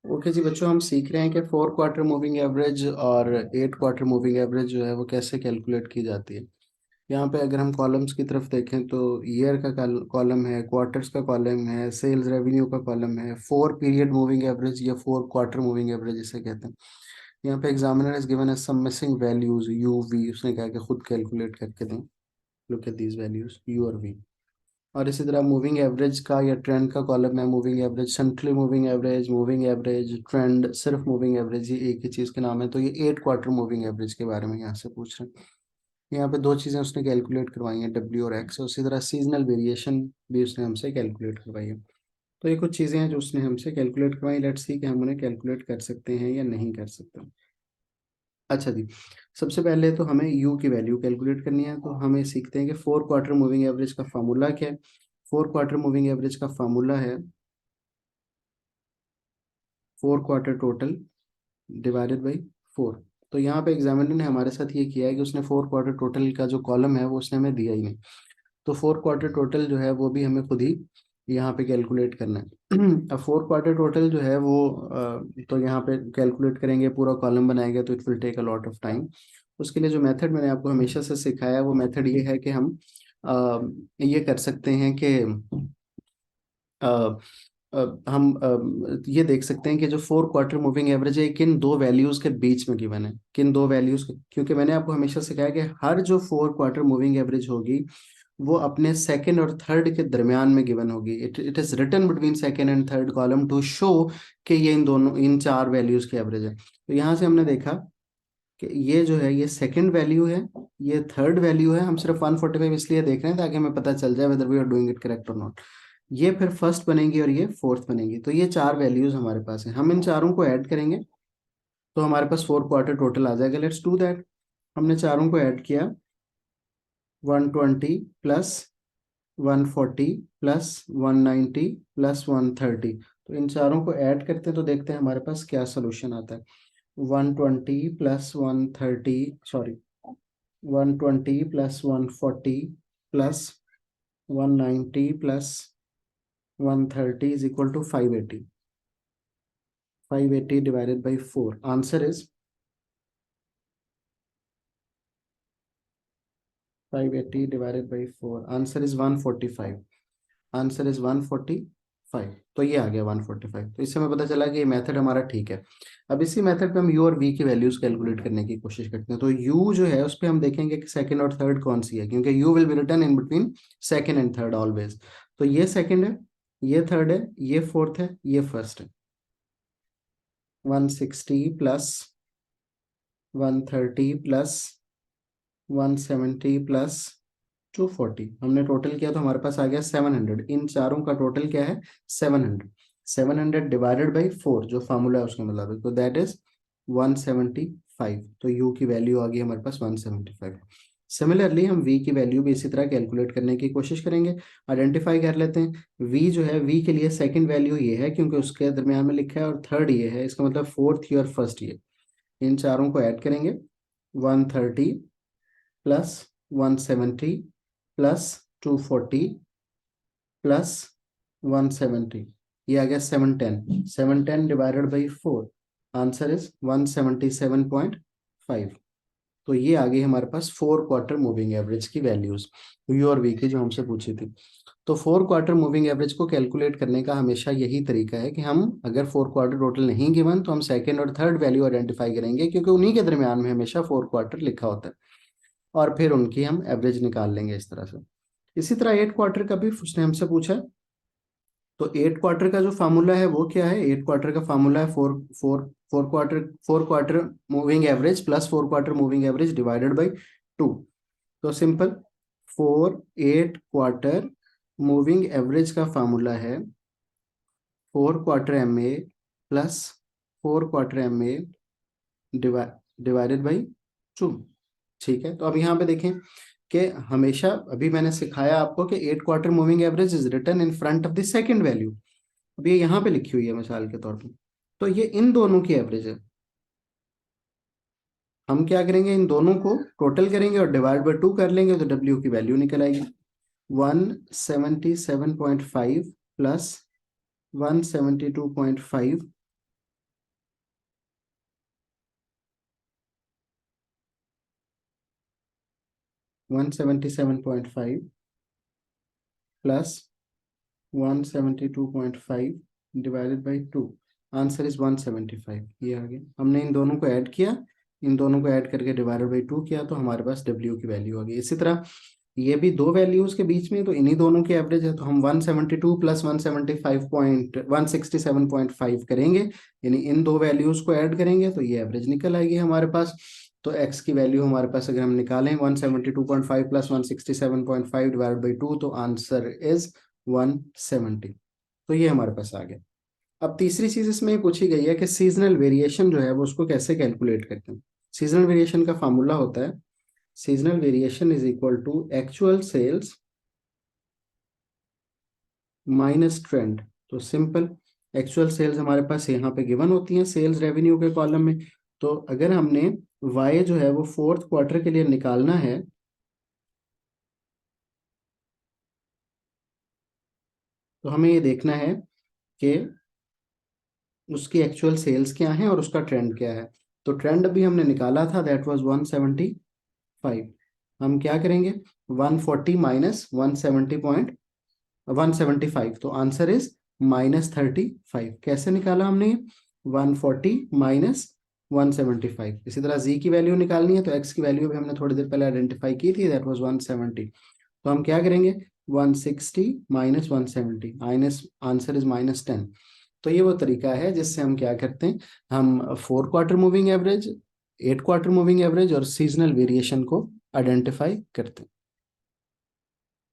Okay जी बच्चों, हम सीख रहे हैं कि 4 क्वार्टर मूविंग एवरेज और 8 क्वार्टर मूविंग एवरेज जो है वो कैसे कैलकुलेट की जाती है। यहाँ पे अगर हम कॉलम्स की तरफ देखें तो ईयर का कॉलम है, क्वार्टर्स का कॉलम है, सेल्स रेवेन्यू का कॉलम है, 4 पीरियड मूविंग एवरेज या 4 क्वार्टर मूविंग एवरेज जिसे कहते हैं। यहाँ पे examiner is given as some missing values U V, उसने कहा कि खुद कैलकुलेट करके दें। Look at these values U और वी। और इसी तरह मूविंग एवरेज का या ट्रेंड का कॉलम है, moving average, centrally moving average, trend, सिर्फ मूविंग एवरेज, ये एक ही चीज़ के नाम है। तो ये 8 क्वार्टर मूविंग एवरेज के बारे में यहाँ से पूछ रहे हैं। यहाँ पे दो चीज़ें उसने कैलकुलेट करवाई हैं, डब्ल्यू और एक्स। उसी तरह सीजनल वेरिएशन भी उसने हमसे कैलकुलेट करवाई है। तो ये कुछ चीज़ें हैं जो उसने हमसे कैलकुलेट करवाई। लेट्स सी कि हम उन्हें कैलकुलेट कर सकते हैं या नहीं कर सकते। अच्छा जी, सबसे पहले तो हमें यू की वैल्यू कैलकुलेट करनी है। तो हमें सीखते हैं कि 4 क्वार्टर मूविंग एवरेज का फार्मूला क्या है। 4 क्वार्टर मूविंग एवरेज का फार्मूला है 4 क्वार्टर टोटल डिवाइडेड बाई 4। तो यहाँ पे एग्जामिनर ने हमारे साथ ये किया है कि उसने 4 क्वार्टर टोटल का जो कॉलम है वो उसने हमें दिया ही नहीं। तो 4 क्वार्टर टोटल जो है वो भी हमें खुद ही यहाँ पे कैलकुलेट करना है। अब 4 क्वार्टर टोटल जो है वो तो यहाँ पे कैलकुलेट करेंगे, पूरा कॉलम बनाएंगे तो it will take a lot of time. उसके लिए जो मेथड मैंने आपको हमेशा से सिखाया है वो मेथड ये है कि हम ये कर सकते हैं कि अ, हम ये देख सकते हैं कि जो 4 क्वार्टर मूविंग एवरेज है किन दो वैल्यूज के बीच में गिवन है, किन दो वैल्यूज के। क्योंकि मैंने आपको हमेशा सिखाया कि हर जो 4 क्वार्टर मूविंग एवरेज होगी वो अपने सेकंड और थर्ड के दरमियान में गिवन होगी। It is written between second and third column to show कि ये इन दोनों, इन चार वैल्यूज की एवरेज है। तो यहाँ से हमने देखा कि ये जो है ये सेकंड वैल्यू है, ये थर्ड वैल्यू है। हम सिर्फ 145 इसलिए देख रहे हैं ताकि हमें पता चल जाए whether we are doing it correct और नॉट। ये फिर फर्स्ट बनेगी और ये फोर्थ बनेगी। तो ये चार वैल्यूज हमारे पास हैं, हम इन चारों को ऐड करेंगे तो हमारे पास 4 क्वार्टर टोटल आ जाएगा। Let's do that. हमने चारों को ऐड किया, 120 प्लस 140 प्लस 190 प्लस 130। तो इन चारों को ऐड करते हैं तो देखते हैं हमारे पास क्या सोल्यूशन आता है। 120 plus 130, sorry, 120 plus 140 plus 190 plus 130 is equal to 580। 580 divided by 4. Answer is 580 divided by 4. Answer is 145. Answer is 145। तो ये आ गया 145। तो इससे हमें पता चला कि ये मेथड हमारा ठीक है। अब इसी मेथड पे हम यू और वी की वैल्यूज कैलकुलेट करने की कोशिश करते हैं। तो यू जो है उस पर हम देखेंगे कि सेकंड और थर्ड कौन सी है, क्योंकि you will be written in between second and third always. तो ये सेकंड है, ये थर्ड है, ये फोर्थ है, ये फर्स्ट है। 160 प्लस 130 प्लस 170 प्लस 240, हमने टोटल किया तो हमारे पास आ गया 700। इन चारों का टोटल क्या है? 700। 700 डिवाइडेड बाई 4 जो फार्मूला है उसके मुताबिक, तो दैट इज 175। तो यू की वैल्यू आ गई हमारे पास 175। सिमिलरली हम वी की वैल्यू भी इसी तरह कैलकुलेट करने की कोशिश करेंगे। आइडेंटिफाई कर लेते हैं। वी जो है, वी के लिए सेकंड वैल्यू ये है क्योंकि उसके दरमियान में लिखा है, और थर्ड ये है, इसका मतलब फोर्थ ये और फर्स्ट ये। इन चारों को ऐड करेंगे, 130 प्लस 170 प्लस 240 प्लस 170, ये आ गया 710। 710 डिवाइडेड बाई 4, आंसर इज 177.5। तो ये आ गई हमारे पास 4 क्वार्टर मूविंग एवरेज की वैल्यूज, यू और वी की, जो हमसे पूछी थी। तो 4 क्वार्टर मूविंग एवरेज को कैलकुलेट करने का हमेशा यही तरीका है कि हम अगर 4 क्वार्टर टोटल नहीं गिवन तो हम सेकंड और थर्ड वैल्यू आइडेंटिफाई करेंगे, क्योंकि उन्हीं के दरमियान में हमेशा 4 क्वार्टर लिखा होता है, और फिर उनकी हम एवरेज निकाल लेंगे इस तरह से। इसी तरह 8 क्वार्टर का भी उसने हमसे पूछा है। तो 8 क्वार्टर का जो फार्मूला है वो क्या है? 8 क्वार्टर का फार्मूला है four quarter moving average plus 4 quarter moving average divided by 2। तो सिंपल, 8 क्वार्टर मूविंग एवरेज का फार्मूला है 4 quarter MA plus 4 quarter MA divided by 2। ठीक है, तो अब यहाँ पे देखें कि हमेशा, अभी मैंने सिखाया आपको कि 8 quarter moving average is written in front of the second value. अब ये यहाँ पे लिखी हुई है मिसाल के तौर पे, तो ये इन दोनों की एवरेज है। हम क्या करेंगे, इन दोनों को टोटल करेंगे और डिवाइड बाय 2 कर लेंगे तो डब्ल्यू की वैल्यू निकल आएगी। 177.5 plus 172.5 177.5 plus 172.5 divided by 2, answer is 175। ये आ गया, हमने इन दोनों को ऐड किया, इन दोनों को ऐड करके डिवाइडेड बाई 2 किया, तो हमारे पास W की वैल्यू आ गई। इसी तरह ये भी दो वैल्यूज के बीच में, तो इन्हीं दोनों की एवरेज है, तो हम 172 प्लस 167.5 करेंगे, यानी इन दो वैल्यूज को ऐड करेंगे तो ये एवरेज निकल आएगी हमारे पास। तो x की वैल्यू हमारे पास अगर हम निकालें 172.5 प्लस 167.5 डिवाइड बाई 2, तो आंसर इज 170। तो ये हमारे पास आ गया। अब तीसरी चीज इसमें ये पूछी गई है कि सीजनल वेरिएशन जो है वो उसको कैसे कैलकुलेट करते हैं। सीजनल वेरिएशन का फार्मूला होता है seasonal variation is equal to actual sales minus trend. तो सिंपल, एक्चुअल सेल्स हमारे पास यहाँ पे गिवन होती हैं सेल्स रेवेन्यू के कॉलम में। तो अगर हमने वाई जो है वो फोर्थ क्वार्टर के लिए निकालना है, तो हमें ये देखना है कि उसकी एक्चुअल सेल्स क्या है और उसका ट्रेंड क्या है। तो ट्रेंड अभी हमने निकाला था, दैट वाज 175। हम क्या करेंगे, 140 माइनस 175, तो आंसर इज -35। कैसे निकाला हमने, 140 माइनस 175। इसी तरह z की वैल्यू निकालनी है, तो x की वैल्यू भी हमने थोड़ी देर पहले आइडेंटिफाई की थी, दैट वाज 170। तो हम क्या करेंगे, 160 माइनस 170, माइनस, आंसर इज -10। तो ये वो तरीका है जिससे हम क्या करते हैं, हम 4 quarter moving average, 8 quarter moving average और सीजनल वेरिएशन को आइडेंटिफाई करते हैं।